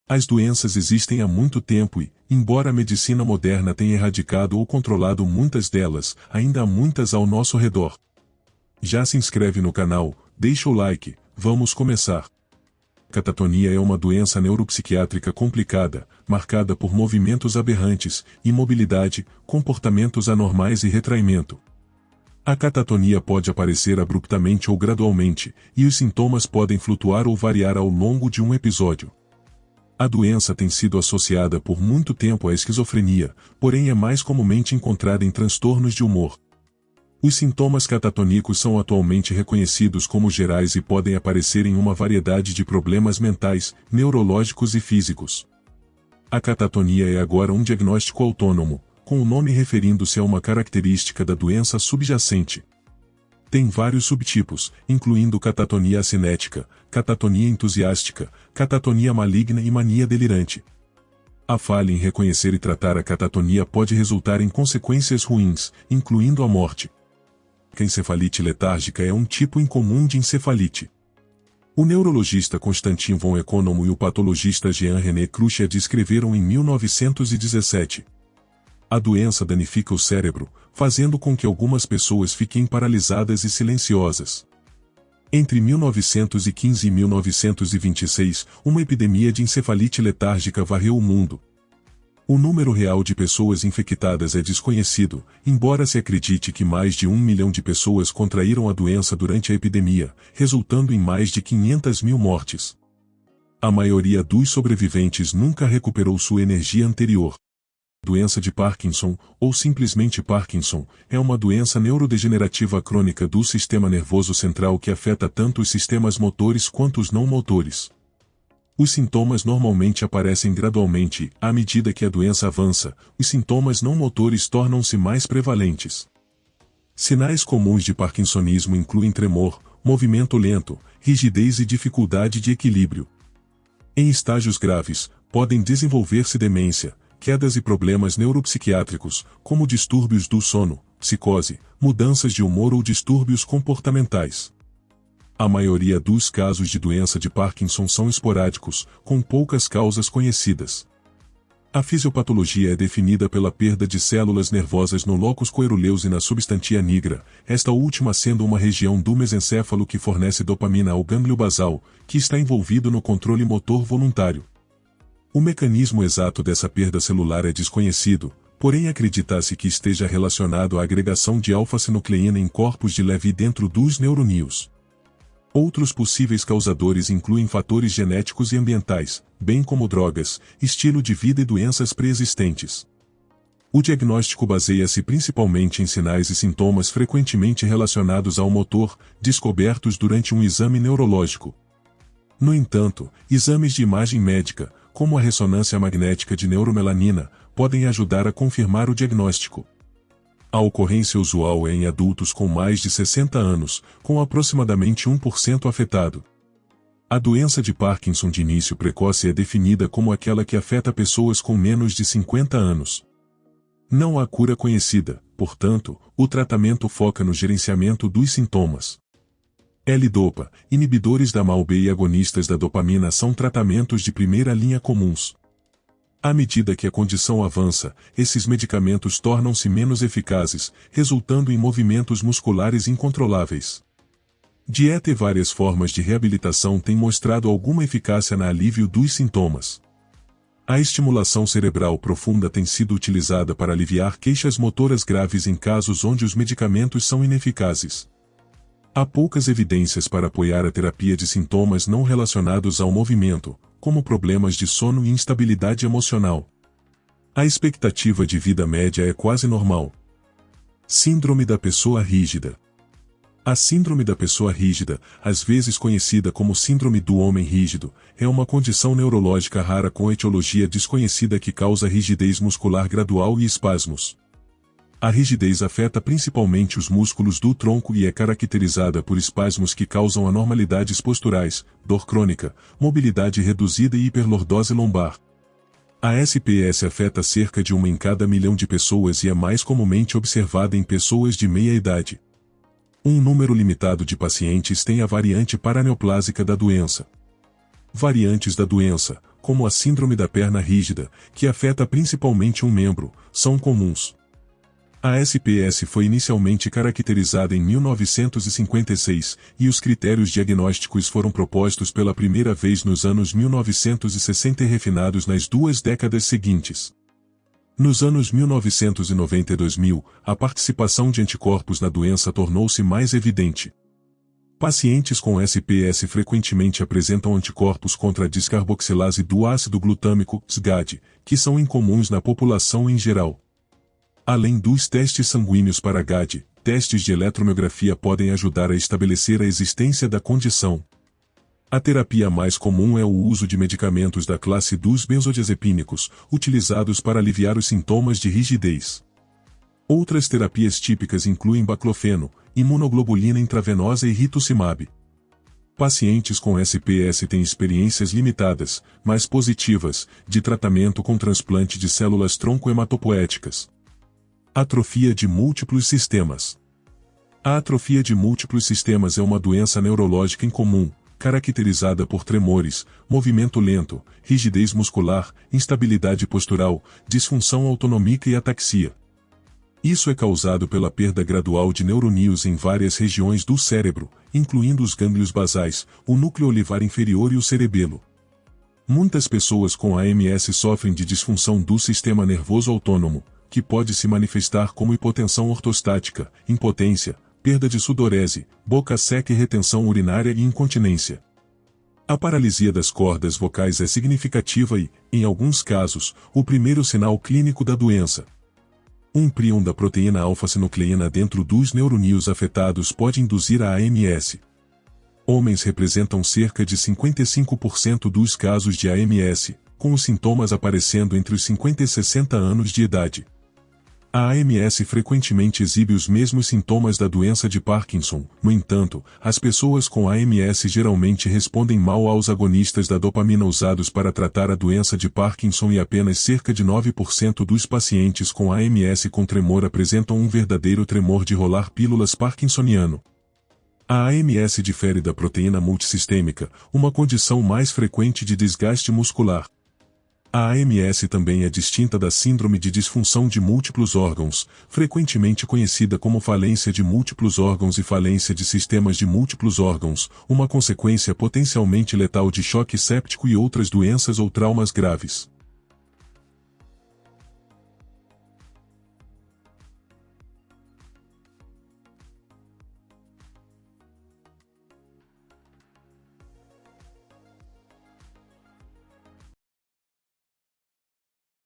As doenças existem há muito tempo e, embora a medicina moderna tenha erradicado ou controlado muitas delas, ainda há muitas ao nosso redor. Já se inscreve no canal, deixa o like, vamos começar. Catatonia é uma doença neuropsiquiátrica complicada, marcada por movimentos aberrantes, imobilidade, comportamentos anormais e retraimento. A catatonia pode aparecer abruptamente ou gradualmente, e os sintomas podem flutuar ou variar ao longo de um episódio. A doença tem sido associada por muito tempo à esquizofrenia, porém é mais comumente encontrada em transtornos de humor. Os sintomas catatônicos são atualmente reconhecidos como gerais e podem aparecer em uma variedade de problemas mentais, neurológicos e físicos. A catatonia é agora um diagnóstico autônomo, com o nome referindo-se a uma característica da doença subjacente. Tem vários subtipos, incluindo catatonia acinética, catatonia entusiástica, catatonia maligna e mania delirante. A falha em reconhecer e tratar a catatonia pode resultar em consequências ruins, incluindo a morte. A encefalite letárgica é um tipo incomum de encefalite. O neurologista Konstantin von Economo e o patologista Jean-René Cruch a descreveram em 1917. A doença danifica o cérebro, fazendo com que algumas pessoas fiquem paralisadas e silenciosas. Entre 1915 e 1926, uma epidemia de encefalite letárgica varreu o mundo. O número real de pessoas infectadas é desconhecido, embora se acredite que mais de 1 milhão de pessoas contraíram a doença durante a epidemia, resultando em mais de 500 mil mortes. A maioria dos sobreviventes nunca recuperou sua energia anterior. Doença de Parkinson, ou simplesmente Parkinson, é uma doença neurodegenerativa crônica do sistema nervoso central que afeta tanto os sistemas motores quanto os não motores. Os sintomas normalmente aparecem gradualmente, à medida que a doença avança, os sintomas não motores tornam-se mais prevalentes. Sinais comuns de parkinsonismo incluem tremor, movimento lento, rigidez e dificuldade de equilíbrio. Em estágios graves, podem desenvolver-se demência, quedas e problemas neuropsiquiátricos, como distúrbios do sono, psicose, mudanças de humor ou distúrbios comportamentais. A maioria dos casos de doença de Parkinson são esporádicos, com poucas causas conhecidas. A fisiopatologia é definida pela perda de células nervosas no locus coeruleus e na substantia nigra, esta última sendo uma região do mesencéfalo que fornece dopamina ao gânglio basal, que está envolvido no controle motor voluntário. O mecanismo exato dessa perda celular é desconhecido, porém acredita-se que esteja relacionado à agregação de alfa-sinucleína em corpos de Levy dentro dos neuroníons. Outros possíveis causadores incluem fatores genéticos e ambientais, bem como drogas, estilo de vida e doenças pré-existentes. O diagnóstico baseia-se principalmente em sinais e sintomas frequentemente relacionados ao motor, descobertos durante um exame neurológico. No entanto, exames de imagem médica, como a ressonância magnética de neuromelanina, podem ajudar a confirmar o diagnóstico. A ocorrência usual é em adultos com mais de 60 anos, com aproximadamente 1% afetado. A doença de Parkinson de início precoce é definida como aquela que afeta pessoas com menos de 50 anos. Não há cura conhecida, portanto, o tratamento foca no gerenciamento dos sintomas. L-Dopa, inibidores da MAO-B e agonistas da dopamina são tratamentos de primeira linha comuns. À medida que a condição avança, esses medicamentos tornam-se menos eficazes, resultando em movimentos musculares incontroláveis. Dieta e várias formas de reabilitação têm mostrado alguma eficácia no alívio dos sintomas. A estimulação cerebral profunda tem sido utilizada para aliviar queixas motoras graves em casos onde os medicamentos são ineficazes. Há poucas evidências para apoiar a terapia de sintomas não relacionados ao movimento, como problemas de sono e instabilidade emocional. A expectativa de vida média é quase normal. Síndrome da pessoa rígida. A síndrome da pessoa rígida, às vezes conhecida como síndrome do homem rígido, é uma condição neurológica rara com etiologia desconhecida que causa rigidez muscular gradual e espasmos. A rigidez afeta principalmente os músculos do tronco e é caracterizada por espasmos que causam anormalidades posturais, dor crônica, mobilidade reduzida e hiperlordose lombar. A SPS afeta cerca de 1 em cada milhão de pessoas e é mais comumente observada em pessoas de meia idade. Um número limitado de pacientes tem a variante paraneoplásica da doença. Variantes da doença, como a síndrome da perna rígida, que afeta principalmente um membro, são comuns. A SPS foi inicialmente caracterizada em 1956, e os critérios diagnósticos foram propostos pela primeira vez nos anos 1960 e refinados nas 2 décadas seguintes. Nos anos 1990 e 2000, a participação de anticorpos na doença tornou-se mais evidente. Pacientes com SPS frequentemente apresentam anticorpos contra a descarboxilase do ácido glutâmico, SGAD, que são incomuns na população em geral. Além dos testes sanguíneos para GAD, testes de eletromiografia podem ajudar a estabelecer a existência da condição. A terapia mais comum é o uso de medicamentos da classe dos benzodiazepínicos, utilizados para aliviar os sintomas de rigidez. Outras terapias típicas incluem baclofeno, imunoglobulina intravenosa e rituximab. Pacientes com SPS têm experiências limitadas, mas positivas, de tratamento com transplante de células tronco hematopoéticas. Atrofia de múltiplos sistemas. A atrofia de múltiplos sistemas é uma doença neurológica incomum, caracterizada por tremores, movimento lento, rigidez muscular, instabilidade postural, disfunção autonômica e ataxia. Isso é causado pela perda gradual de neurônios em várias regiões do cérebro, incluindo os gânglios basais, o núcleo olivar inferior e o cerebelo. Muitas pessoas com AMS sofrem de disfunção do sistema nervoso autônomo, que pode se manifestar como hipotensão ortostática, impotência, perda de sudorese, boca seca e retenção urinária e incontinência. A paralisia das cordas vocais é significativa e, em alguns casos, o primeiro sinal clínico da doença. Um prion da proteína alfa-sinucleína dentro dos neurônios afetados pode induzir a AMS. Homens representam cerca de 55% dos casos de AMS, com os sintomas aparecendo entre os 50 e 60 anos de idade. A AMS frequentemente exibe os mesmos sintomas da doença de Parkinson. No entanto, as pessoas com AMS geralmente respondem mal aos agonistas da dopamina usados para tratar a doença de Parkinson e apenas cerca de 9% dos pacientes com AMS com tremor apresentam um verdadeiro tremor de rolar pílulas parkinsoniano. A AMS difere da proteína multissistêmica, uma condição mais frequente de desgaste muscular. A AMS também é distinta da síndrome de disfunção de múltiplos órgãos, frequentemente conhecida como falência de múltiplos órgãos e falência de sistemas de múltiplos órgãos, uma consequência potencialmente letal de choque séptico e outras doenças ou traumas graves.